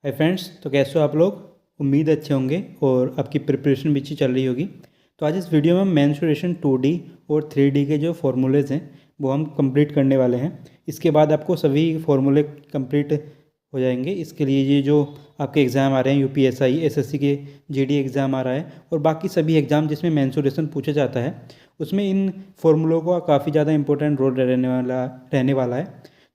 Hi friends, तो कैसे हो आप लोग। उम्मीद अच्छे होंगे और आपकी प्रिपरेशन भी अच्छी चल रही होगी। तो आज इस वीडियो में हम मेंसुरेशन 2D और 3D के जो फॉर्मूलेज़ हैं वो हम कंप्लीट करने वाले हैं। इसके बाद आपको सभी फॉर्मूले कंप्लीट हो जाएंगे। इसके लिए ये जो आपके एग्ज़ाम आ रहे हैं UPSI SSC के GD एग्ज़ाम आ रहा है और बाकी सभी एग्ज़ाम जिसमें मेंसुरेशन पूछा जाता है उसमें इन फॉर्मूलों का काफ़ी ज़्यादा इंपॉर्टेंट रोल रहने वाला है।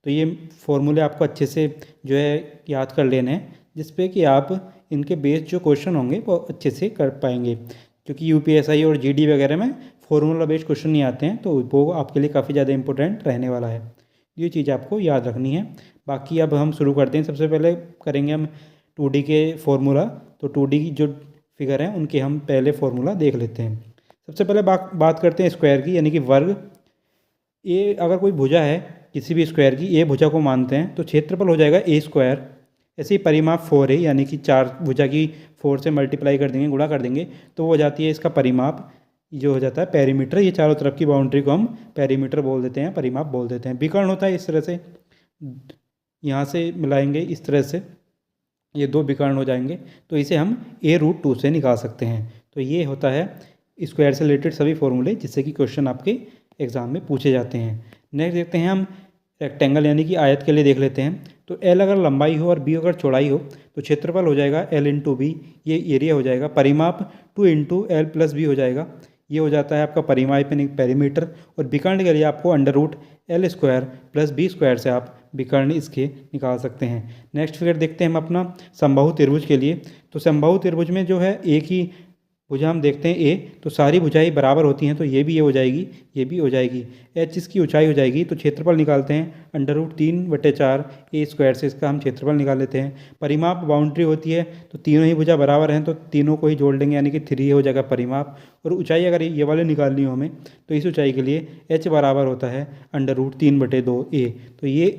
तो ये फॉर्मूले आपको अच्छे से जो है याद कर लेने हैं, जिस पे कि आप इनके बेस्ड जो क्वेश्चन होंगे वो अच्छे से कर पाएंगे। क्योंकि UPSI और GD वगैरह में फॉर्मूला बेस्ड क्वेश्चन नहीं आते हैं, तो वो आपके लिए काफ़ी ज़्यादा इंपॉर्टेंट रहने वाला है। ये चीज़ आपको याद रखनी है। बाकी अब हम शुरू करते हैं। सबसे पहले करेंगे हम 2D के फॉर्मूला। तो 2D की जो फिगर हैं उनके हम पहले फॉर्मूला देख लेते हैं। सबसे पहले बात करते हैं स्क्वायर की, यानी कि वर्ग। ए अगर कोई भुजा है किसी भी स्क्वायर की, ए भुजा को मानते हैं तो क्षेत्रफल हो जाएगा A स्क्वायर। ऐसे ही परिमाप 4 है, यानी कि 4 भुजा की 4 से मल्टीप्लाई कर देंगे, गुणा कर देंगे तो वो हो जाती है इसका परिमाप, जो हो जाता है पेरीमीटर। ये चारों तरफ की बाउंड्री को हम पेरीमीटर बोल देते हैं, परिमाप बोल देते हैं। विकर्ण होता है इस तरह से, यहाँ से मिलाएंगे इस तरह से, ये दो विकर्ण हो जाएंगे तो इसे हम A√2 से निकाल सकते हैं। तो ये होता है स्क्वायर से रिलेटेड सभी फॉर्मूले जिससे कि क्वेश्चन आपके एग्जाम में पूछे जाते हैं। नेक्स्ट देखते हैं हम रेक्टेंगल यानी कि आयत के लिए देख लेते हैं। तो L अगर लंबाई हो और B अगर चौड़ाई हो तो क्षेत्रफल हो जाएगा L × B, ये एरिया हो जाएगा। परिमाप 2 × L + B हो जाएगा, ये हो जाता है आपका परिमाप यानी पेरीमीटर। और विकर्ण के लिए आपको √L² + B² से आप विकर्ण इसके निकाल सकते हैं। नेक्स्ट फिगर देखते हैं हम अपना समबाहु त्रिभुज के लिए। तो समबाहु त्रिभुज में जो है एक ही भुजा हम देखते हैं A, तो सारी भुजाएं बराबर होती हैं, तो ये भी ये हो जाएगी, ये भी हो जाएगी। H इसकी ऊंचाई हो जाएगी। तो क्षेत्रफल निकालते हैं √3/4 A² से इसका हम क्षेत्रफल निकाल लेते हैं। परिमाप बाउंड्री होती है तो तीनों ही भुजा बराबर हैं तो तीनों को ही जोड़ लेंगे, यानी कि 3 हो जाएगा परिमाप। और ऊंचाई अगर ये वाले निकालनी हो हमें तो इस ऊंचाई के लिए H बराबर होता है √3/2 A। तो ये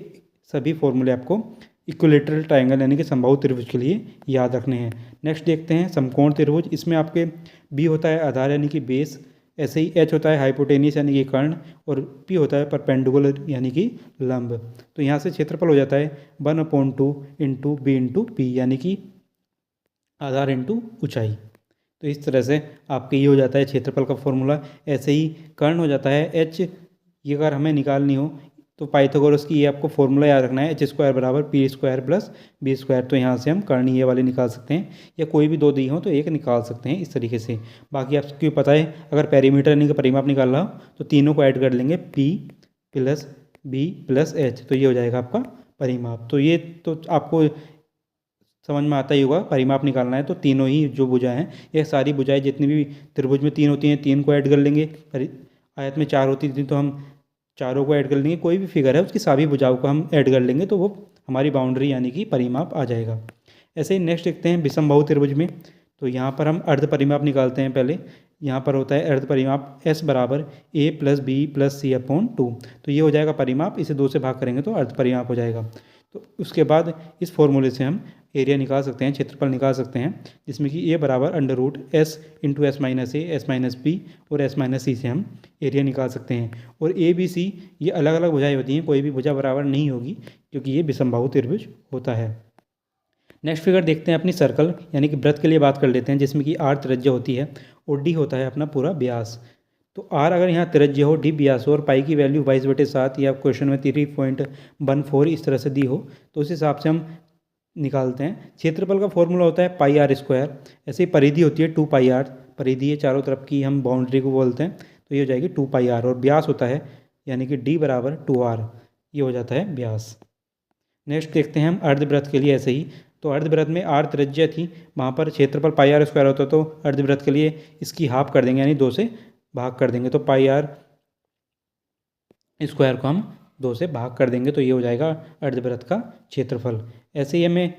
सभी फॉर्मूले आपको इक्विलेटरल ट्रायंगल यानी कि समबाहु त्रिभुज के लिए याद रखने हैं। नेक्स्ट देखते हैं समकोण त्रिभुज। इसमें आपके B होता है आधार यानी कि बेस, ऐसे ही H होता है हाइपोटेनियस यानी कि कर्ण, और P होता है परपेंडिकुलर यानी कि लंब। तो यहाँ से क्षेत्रफल हो जाता है 1/2 × B × P, यानी कि आधार × ऊंचाई। तो इस तरह से आपके ये हो जाता है क्षेत्रफल का फॉर्मूला। ऐसे ही कर्ण हो जाता है H, ये अगर हमें निकालनी हो तो पाइथागोरस की ये आपको फॉर्मूला याद रखना है, H² = P² + B²। तो यहाँ से हम कर्ण ये वाले निकाल सकते हैं, या कोई भी दो दी हो तो एक निकाल सकते हैं इस तरीके से। बाकी आपको पता है अगर पेरीमीटर यानी कि परिमाप निकालना हो तो तीनों को ऐड कर लेंगे, P + B + H, तो ये हो जाएगा आपका परिमाप। तो ये तो आपको समझ में आता ही होगा, परिमाप निकालना है तो तीनों ही जो भुजाएं हैं, ये सारी भुजाएं जितनी भी त्रिभुज में 3 होती हैं, 3 को ऐड कर लेंगे। आयत में 4 होती थी तो हम चारों को ऐड कर लेंगे। कोई भी फिगर है उसकी सभी भुजाओं को हम ऐड कर लेंगे तो वो हमारी बाउंड्री यानी कि परिमाप आ जाएगा। ऐसे ही नेक्स्ट देखते हैं विषमबाहु त्रिभुज में। तो यहाँ पर हम अर्ध परिमाप निकालते हैं। पहले यहाँ पर होता है अर्ध परिमाप S = A + B + C/2। तो ये हो जाएगा परिमाप, इसे 2 से भाग करेंगे तो अर्ध परिमाप हो जाएगा। तो उसके बाद इस फॉर्मूले से हम एरिया निकाल सकते हैं, क्षेत्रफल निकाल सकते हैं, जिसमें कि A = √S × S - B और S - C से हम एरिया निकाल सकते हैं। और ABC ये अलग अलग भुजाएं होती हैं, कोई भी भुजा बराबर नहीं होगी क्योंकि ये विषमबाहु त्रिभुज होता है। नेक्स्ट फिगर देखते हैं अपनी सर्कल यानी कि वृत्त के लिए बात कर लेते हैं, जिसमें कि R त्रिज्या होती है और D होता है अपना पूरा व्यास। तो R अगर यहाँ त्रिज्या हो, D व्यास हो और पाई की वैल्यू 22/7 या क्वेश्चन में 3.14 इस तरह से दी हो तो उस हिसाब से हम निकालते हैं। क्षेत्रफल का फॉर्मूला होता है πr²। ऐसे ही परिधि होती है 2πr, परिधि है चारों तरफ की, हम बाउंड्री को बोलते हैं, तो ये हो जाएगी 2πr। और व्यास होता है यानी कि D = 2r, ये हो जाता है व्यास। नेक्स्ट देखते हैं हम अर्धवृत्त के लिए। ऐसे ही तो अर्धवृत्त में R त्रिज्या थी, वहाँ पर क्षेत्रफल πr² होता तो अर्धवृत्त के लिए इसकी हाफ कर देंगे यानी 2 से भाग कर देंगे। तो πr² को हम 2 से भाग कर देंगे तो ये हो जाएगा अर्धवृत्त का क्षेत्रफल। ऐसे ही हमें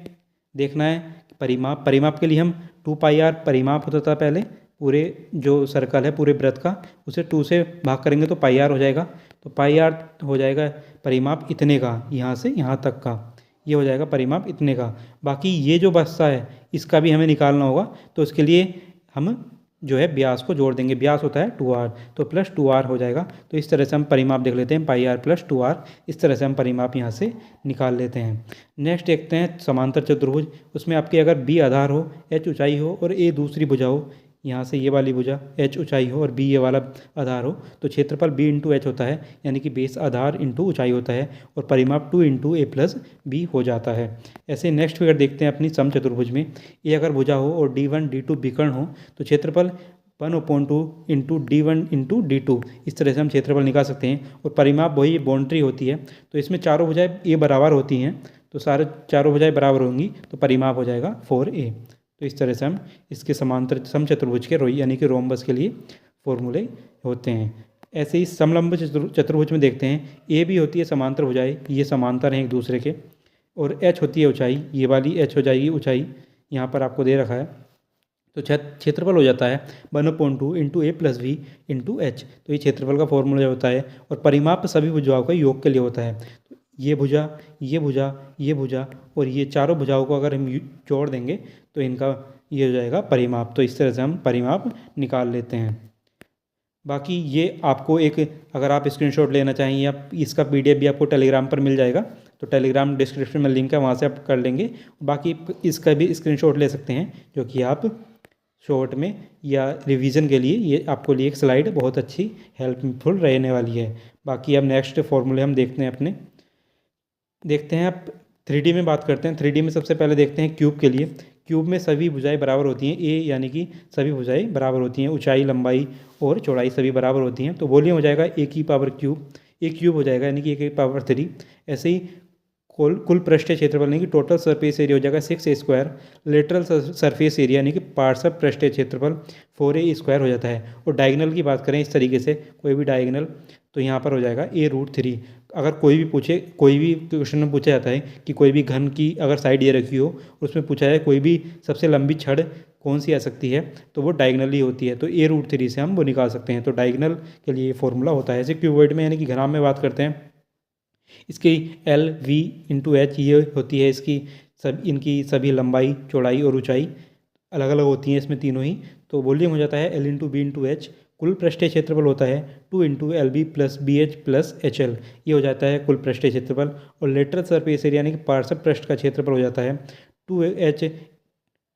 देखना है परिमाप के लिए हम 2πr परिमाप होता था पहले, पूरे जो सर्कल है पूरे वृत्त का, उसे 2 से भाग करेंगे तो πr हो जाएगा। तो πr हो जाएगा परिमाप इतने का, यहाँ से यहाँ तक का, ये हो जाएगा परिमाप इतने का। बाकी ये जो बचता है इसका भी हमें निकालना होगा, तो इसके लिए हम जो है व्यास को जोड़ देंगे, व्यास होता है 2r, तो प्लस 2r हो जाएगा। तो इस तरह से हम परिमाप देख लेते हैं, पाई आर प्लस 2r, इस तरह से हम परिमाप यहाँ से निकाल लेते हैं। नेक्स्ट देखते हैं समांतर चतुर्भुज। उसमें आपके अगर b आधार हो, h ऊंचाई हो और a दूसरी भुजा हो, यहाँ से ये वाली भुजा h ऊंचाई हो और b ये वाला आधार हो, तो क्षेत्रफल b इंटू एच होता है, यानी कि बेस आधार इंटू ऊंचाई होता है, और परिमाप 2 इंटू ए प्लस बी हो जाता है। ऐसे नेक्स्ट फिगर देखते हैं अपनी सम चतुर्भुज में। ए अगर भुजा हो और d1 d2 विकर्ण हो, तो क्षेत्रफल 1/2 इंटू d1 इंटू d2, इस तरह से हम क्षेत्रफल निकाल सकते हैं। और परिमाप वही बाउंड्री होती है, तो इसमें चारों भुजाएं ए बराबर होती हैं, तो सारे चारों भुजाएं बराबर होंगी, तो परिमाप हो जाएगा 4a। तो इस तरह से हम इसके समांतर सम चतुर्भुज के यानी कि रोम्बस के लिए फॉर्मूले होते हैं। ऐसे ही समलंब चतुर्भुज में देखते हैं, ए भी होती है समांतर भुजाएं, ये समांतर हैं एक दूसरे के, और एच होती है ऊंचाई, ये वाली एच हो जाएगी ऊंचाई, यहाँ पर आपको दे रखा है। तो क्षेत्रफल हो जाता है 1/2 इंटू ए प्लस बी इंटू एच, तो ये क्षेत्रफल का फॉर्मूला होता है। और परिमाप सभी भुजाओं का योग के लिए होता है, तो ये भुजा, ये भुजा, ये भुजा और ये चारों भुजाओं को अगर हम जोड़ देंगे तो इनका ये हो जाएगा परिमाप। तो इस तरह से हम परिमाप निकाल लेते हैं। बाकी ये आपको एक, अगर आप स्क्रीनशॉट लेना चाहें या इसका पीडीएफ भी आपको टेलीग्राम पर मिल जाएगा, तो टेलीग्राम डिस्क्रिप्शन में लिंक है, वहाँ से आप कर लेंगे। बाकी इसका भी स्क्रीनशॉट ले सकते हैं, जो कि आप शॉर्ट में या रिवीजन के लिए ये आपको लिए एक स्लाइड बहुत अच्छी हेल्पफुल रहने वाली है। बाकी अब नेक्स्ट फॉर्मूले हम देखते हैं अपने, देखते हैं आप 3D में बात करते हैं। 3D में सबसे पहले देखते हैं क्यूब के लिए। क्यूब में सभी भुजाएं बराबर होती हैं, ए यानी कि सभी भुजाएं बराबर होती हैं, ऊंचाई, लंबाई और चौड़ाई सभी बराबर होती हैं, तो वॉल्यूम हो जाएगा ए की पावर क्यूब, ए क्यूब हो जाएगा यानी कि ए की पावर 3। ऐसे ही कुल पृष्ठीय क्षेत्रफल यानी कि टोटल सरफेस एरिया हो जाएगा 6a², लेटरल सरफेस एरिया यानी कि पार्श्व पृष्ठीय क्षेत्रफल 4a² हो जाता है। और डायगोनल की बात करें इस तरीके से, कोई भी डायगोनल, तो यहाँ पर हो जाएगा a√3। अगर कोई भी पूछे, कोई भी क्वेश्चन में पूछा जाता है कि कोई भी घन की अगर साइड ये रखी हो, उसमें पूछा जाए कोई भी सबसे लंबी छड़ कौन सी आ सकती है, तो वो डायगोनल ही होती है, तो a√3 से हम वो निकाल सकते हैं। तो डायगोनल के लिए फॉर्मूला होता है। ऐसे क्यूबॉइड में यानी कि घनाभ में बात करते हैं, इसकी एल वी इंटू एच ये होती है, इसकी इनकी सभी लंबाई, चौड़ाई और ऊंचाई अलग अलग होती हैं इसमें तीनों ही। तो वॉल्यूम हो जाता है l into b into h. कुल पृष्ठीय क्षेत्रफल होता है 2 into l b plus b h plus h l, ये हो जाता है कुल पृष्ठीय क्षेत्रफल। और लेटरल सरफेस एरिया यानी कि पार्श्व पृष्ठ का क्षेत्रफल हो जाता है 2h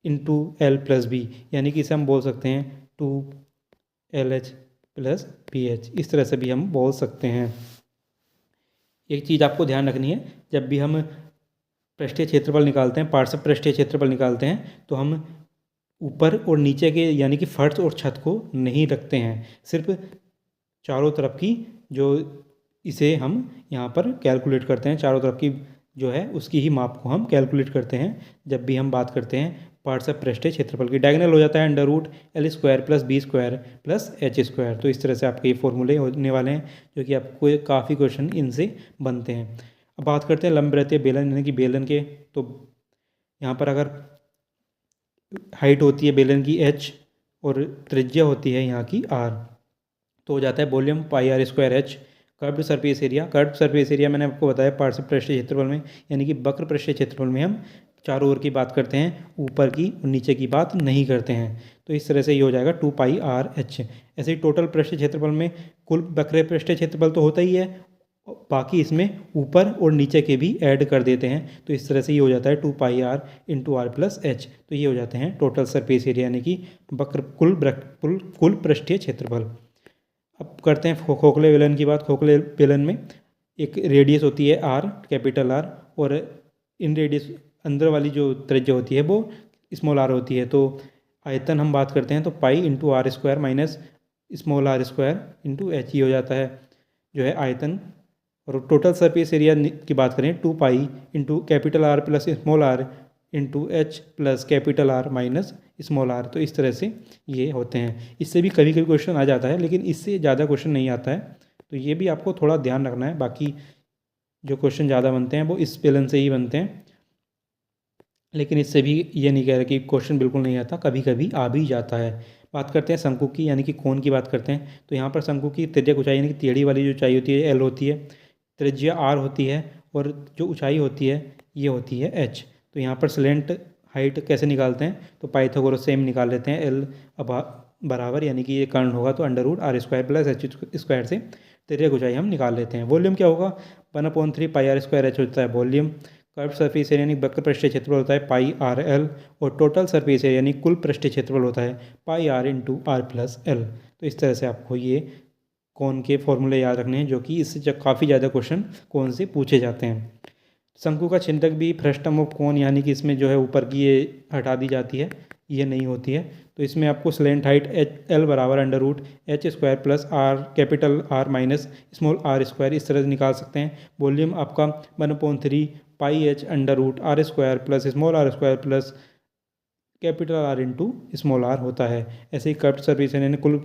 into L plus B, यानी कि इसे हम बोल सकते हैं 2LH प्लस BH, इस तरह से भी हम बोल सकते हैं। एक चीज़ आपको ध्यान रखनी है, जब भी हम पृष्ठीय क्षेत्रफल निकालते हैं, पार्श्व पृष्ठीय क्षेत्रफल निकालते हैं, तो हम ऊपर और नीचे के यानी कि फर्श और छत को नहीं रखते हैं, सिर्फ चारों तरफ की जो इसे हम यहाँ पर कैलकुलेट करते हैं, चारों तरफ की जो है उसकी ही माप को हम कैलकुलेट करते हैं जब भी हम बात करते हैं पार्श्व पृष्ठीय क्षेत्रफल की। डायगोनल हो जाता है √L² plus B² plus H²। तो इस तरह से आपके ये फॉर्मूले होने वाले हैं, जो कि आपको काफ़ी क्वेश्चन इनसे बनते हैं। अब बात करते हैं लंबवृत्तीय बेलन यानी कि बेलन के। तो यहाँ पर अगर हाइट होती है बेलन की h और त्रिज्या होती है यहाँ की r, तो हो जाता है volume πr²h। Curved surface area, curved surface area मैंने आपको बताया पार्श्व पृष्ठीय क्षेत्रफल में, यानी कि वक्र पृष्ठीय क्षेत्रफल में हम चारों ओर की बात करते हैं, ऊपर की और नीचे की बात नहीं करते हैं। तो इस तरह से ये हो जाएगा 2πrh। ऐसे ही टोटल पृष्ठीय क्षेत्रफल में कुल वक्र पृष्ठीय क्षेत्रफल तो होता ही है, बाकी इसमें ऊपर और नीचे के भी ऐड कर देते हैं, तो इस तरह से ये हो जाता है 2πr into r plus h। तो ये हो जाते हैं टोटल सरफेस एरिया यानी कि वक्र कुल पृष्ठीय क्षेत्रफल। अब करते हैं खोखले बेलन की बात। खोखले बेलन में एक रेडियस होती है r, कैपिटल R, और इन रेडियस अंदर वाली जो त्रिज्या होती है वो स्मॉल r होती है। तो आयतन हम बात करते हैं तो pi into r² minus small r² into h ही हो जाता है जो है आयतन। और टोटल सरफेस एरिया की बात करें 2π into capital R plus small r into h plus capital R minus small r। तो इस तरह से ये होते हैं। इससे भी कभी कभी क्वेश्चन आ जाता है, लेकिन इससे ज़्यादा क्वेश्चन नहीं आता है, तो ये भी आपको थोड़ा ध्यान रखना है। बाकी जो क्वेश्चन ज़्यादा बनते हैं वो इस बेलन से ही बनते हैं, लेकिन इससे भी ये नहीं कह रहा कि क्वेश्चन बिल्कुल नहीं आता, कभी कभी आ भी जाता है। बात करते हैं शंकु की यानी कि कोण की बात करते हैं। तो यहाँ पर शंकु की त्रिज्या ऊंचाई यानी कि टेढ़ी वाली जो ऊंचाई होती है L होती है, त्रिज्या R होती है, और जो ऊंचाई होती है ये होती है H। तो यहाँ पर स्लेंट हाइट कैसे निकालते हैं, तो पाइथागोरस से हम निकाल लेते हैं L बराबर, यानी कि ये कर्ण होगा तो under root are square plus h square से तिर्यक ऊंचाई हम निकाल लेते हैं। वॉल्यूम क्या होगा, 1/3 पाई आर स्क्वायर एच होता है वॉल्यूम। कर्व सरफेस एरिया यानी वक्र पृष्ठीय क्षेत्रफल होता है पाई आर एल, और टोटल सरफेस एरिया यानी कुल पृष्ठीय क्षेत्रफल होता है pi R into R plus L. तो इस तरह से आपको ये कौन के फॉर्मूले याद रखने हैं, जो कि इससे काफ़ी ज़्यादा क्वेश्चन कौन से पूछे जाते हैं। शंकु का छिंदक भी फ्रस्टम ऑफ कोन, यानी कि इसमें जो है ऊपर की ये हटा दी जाती है, ये नहीं होती है। तो इसमें आपको स्लेंट हाइट एल बराबर under root H square plus R capital R minus small are square इस तरह से निकाल सकते हैं। वॉल्यूम आपका 1/3 pi H under root are square plus small are square plus capital R into small are होता है। ऐसे ही कर्व्ड सरफेस यानी कुल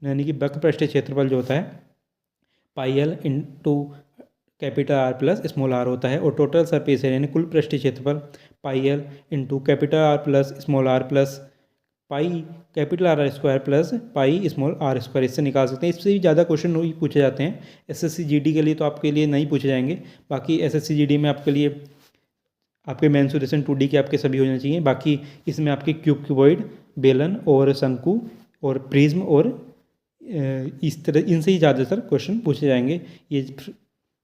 यानी कि वक्र पृष्ठीय क्षेत्रफल जो होता है pi l into capital r plus small are होता है, और टोटल सरफेस एरिया यानी कुल पृष्ठीय क्षेत्रफल pi l into capital r plus small r plus pi capital r square plus pi small are square इससे निकाल सकते हैं। इससे भी ज़्यादा क्वेश्चन पूछे जाते हैं। एसएससी जीडी के लिए तो आपके लिए नहीं पूछे जाएंगे, बाकी एसएससी जीडी में आपके लिए आपके मेंसुरेशन 2D के आपके सभी होने चाहिए। बाकी इसमें आपके क्यूबॉइड, बेलन और शंकु और प्रिज्म और इस तरह इनसे ही ज़्यादातर क्वेश्चन पूछे जाएंगे। ये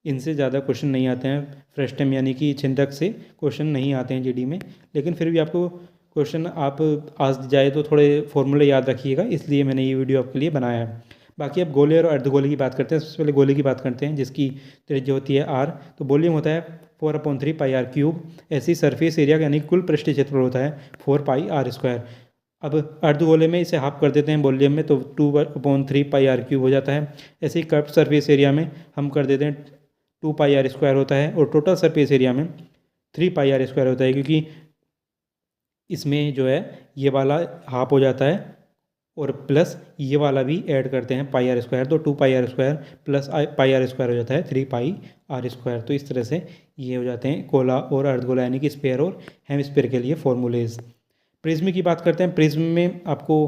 इनसे ज़्यादा क्वेश्चन नहीं आते हैं फ्रस्टम यानी कि छिंदक से क्वेश्चन नहीं आते हैं जीडी में, लेकिन फिर भी आपको क्वेश्चन आप आज जाए तो थोड़े फॉर्मूले याद रखिएगा, इसलिए मैंने ये वीडियो आपके लिए बनाया है। बाकी अब गोले और अर्धगोले की बात करते हैं। सबसे पहले गोले की बात करते हैं, जिसकी त्रिज्या होती है आर, तो वॉल्यूम होता है 4/3 पाई आर क्यूब। ऐसी सरफेस एरिया यानी कुल पृष्ठीय क्षेत्रफल होता है 4 पाई आर स्क्वायर। अब अर्धगोले में इसे हाफ कर देते हैं वॉल्यूम में, तो 2/3 पाई आर क्यूब हो जाता है। ऐसे ही कर्व सरफेस एरिया में हम कर देते हैं 2 पाई आर स्क्वायर होता है, और टोटल सरफेस एरिया में 3 पाई आर स्क्वायर होता है, क्योंकि इसमें जो है ये वाला हाफ हो जाता है और प्लस ये वाला भी ऐड करते हैं पाई आर स्क्वायर, तो 2 pi R square plus pi R square हो जाता है 3 पाई आर स्क्वायर। तो इस तरह से ये हो जाते हैं गोला और अर्धगोला यानी कि स्फीयर और हेमिस्फीयर के लिए फॉर्मूलेज। प्रिज्म की बात करते हैं। प्रिज्म में आपको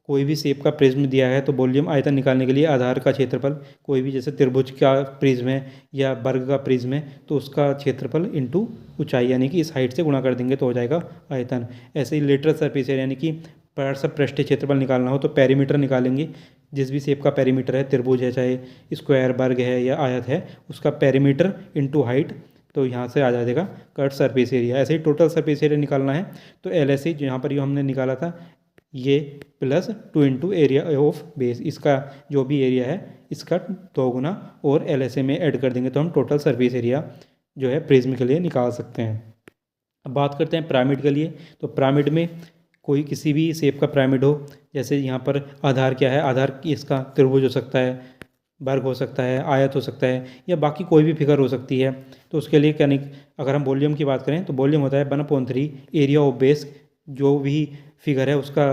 कोई भी शेप का प्रिज्म दिया है तो वॉल्यूम आयतन निकालने के लिए आधार का क्षेत्रफल, कोई भी जैसे त्रिभुज का प्रिज्म है या वर्ग का प्रिज्म है तो उसका क्षेत्रफल इंटू ऊंचाई यानी कि इस हाइट से गुणा कर देंगे तो हो जाएगा आयतन। ऐसे ही लेटरल सरफेस एरिया यानी कि पृष्ठीय क्षेत्रफल निकालना हो तो पेरीमीटर निकालेंगे। जिस भी शेप का पेरीमीटर है, त्रिभुज है चाहे स्क्वायर वर्ग है या आयत है, उसका पेरीमीटर इंटू हाइट, तो यहाँ से आ जाएगा कर्व सरफेस एरिया। ऐसे ही टोटल सरफेस एरिया निकालना है तो LSE जो यहाँ पर ये हमने निकाला था ये plus 2 into area of base, इसका जो भी एरिया है इसका 2 गुना और LSA में ऐड कर देंगे तो हम टोटल सरफेस एरिया जो है प्रिज्म के लिए निकाल सकते हैं। अब बात करते हैं पिरामिड के लिए। तो पिरामिड में कोई किसी भी शेप का पिरामिड हो, जैसे यहाँ पर आधार क्या है, आधार इसका त्रिभुज हो सकता है, वर्ग हो सकता है, आयत हो सकता है या बाकी कोई भी फिगर हो सकती है। तो उसके लिए क्या अगर हम वॉल्यूम की बात करें तो वॉल्यूम होता है 1/3 एरिया ऑफ बेस, जो भी फिगर है उसका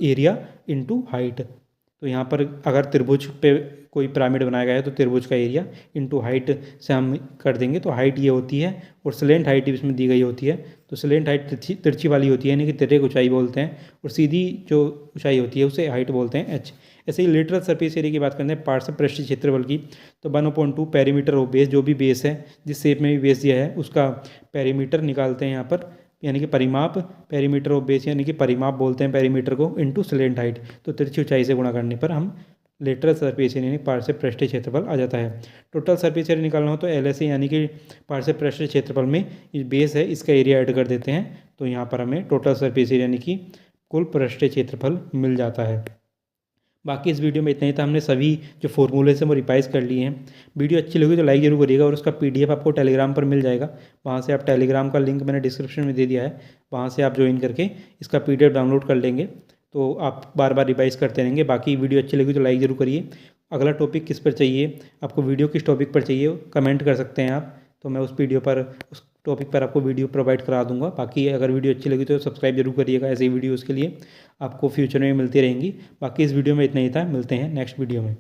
एरिया इंटू हाइट। तो यहाँ पर अगर त्रिभुज पे कोई पिरामिड बनाया गया है तो त्रिभुज का एरिया इंटू हाइट से हम कर देंगे, तो हाइट ये होती है और स्लेंट हाइट भी इसमें दी गई होती है। तो स्लेंट हाइट तिरछी वाली होती है यानी कि तिर्यक ऊंचाई बोलते हैं, और सीधी जो ऊंचाई होती है उसे हाइट बोलते हैं h। ऐसे ही लेटरल सरफेस एरिया की बात करते हैं पार्श्व पृष्ठीय क्षेत्रफल की, तो 1/2 पेरीमीटर ऑफ बेस, जो भी बेस है जिस शेप में भी बेस दिया है उसका पेरीमीटर निकालते हैं यहाँ पर, यानी कि परिमाप, पेरीमीटर ऑफ बेस यानी कि परिमाप बोलते हैं पेरीमीटर को, इंटू स्लेंट हाइट, तो तिरछी ऊंचाई से गुणा करने पर हम लेटरल सरफेस यानी पार्श्व पृष्ठीय क्षेत्रफल आ जाता है। टोटल सरफेस एरिया निकालना हो तो LSA यानी कि पार्श्व पृष्ठीय क्षेत्रफल में बेस है इसका एरिया ऐड कर देते हैं, तो यहाँ पर हमें टोटल सरफेस एरिया यानी कि कुल पृष्ठीय क्षेत्रफल मिल जाता है। बाकी इस वीडियो में इतना ही था, हमने सभी जो फॉर्मूले हैं वो रिवाइज कर लिए हैं। वीडियो अच्छी लगी तो लाइक जरूर करिएगा, और उसका PDF आपको टेलीग्राम पर मिल जाएगा, वहाँ से आप टेलीग्राम का लिंक मैंने डिस्क्रिप्शन में दे दिया है, वहाँ से आप ज्वाइन करके इसका PDF डाउनलोड कर लेंगे तो आप बार बार रिवाइज करते रहेंगे। बाकी वीडियो अच्छी लगी तो लाइक ज़रूर करिए। अगला टॉपिक किस पर चाहिए, आपको वीडियो किस टॉपिक पर चाहिए कमेंट कर सकते हैं आप, तो मैं उस टॉपिक पर आपको वीडियो प्रोवाइड करा दूंगा। बाकी अगर वीडियो अच्छी लगी तो सब्सक्राइब जरूर करिएगा, ऐसे ही वीडियोज़ के लिए आपको फ्यूचर में मिलती रहेंगी। बाकी इस वीडियो में इतना ही था, मिलते हैं नेक्स्ट वीडियो में।